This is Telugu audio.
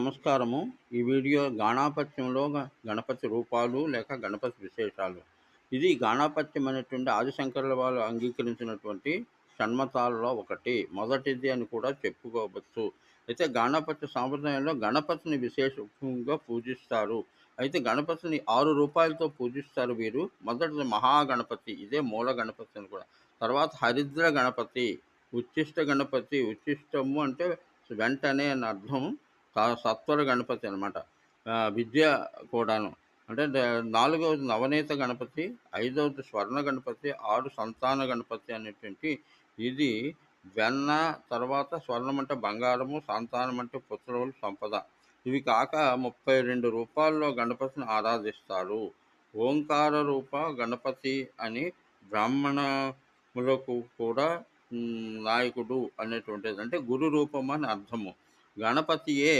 నమస్కారము. ఈ వీడియో గాణాపత్యంలో గణపతి రూపాలు లేక గణపతి విశేషాలు. ఇది గాణాపత్యం అనేటువంటి ఆదిశంకరుల వాళ్ళు అంగీకరించినటువంటి షణ్మతాల్లో ఒకటి. మొదటిది అని కూడా చెప్పుకోవచ్చు. అయితే గాణాపత్య సాంప్రదాయంలో గణపతిని విశేషంగా పూజిస్తారు. అయితే గణపతిని 6 రూపాయలతో పూజిస్తారు వీరు. మొదటిది మహాగణపతి. ఇదే మూల గణపతి అని కూడా. తర్వాత హరిద్ర గణపతి, ఉచ్చిష్ట గణపతి. ఉచ్చిష్టము అంటే వెంటనే అని అర్థం. సత్వర గణపతి అనమాట. విద్య కూడాను. అంటే నాలుగవది నవనీత గణపతి, ఐదవది స్వర్ణ గణపతి, 6 సంతాన గణపతి అనేటువంటి ఇది వెన్న, తర్వాత స్వర్ణం అంటే బంగారము, సంతానం అంటే పుత్రులు, సంపద. ఇవి కాక 32 రూపాల్లో గణపతిని ఆరాధిస్తారు. ఓంకార రూప గణపతి అని బ్రాహ్మణములకు కూడా నాయకుడు అనేటువంటిది అంటే గురు రూపం అని అర్థము. గణపతియే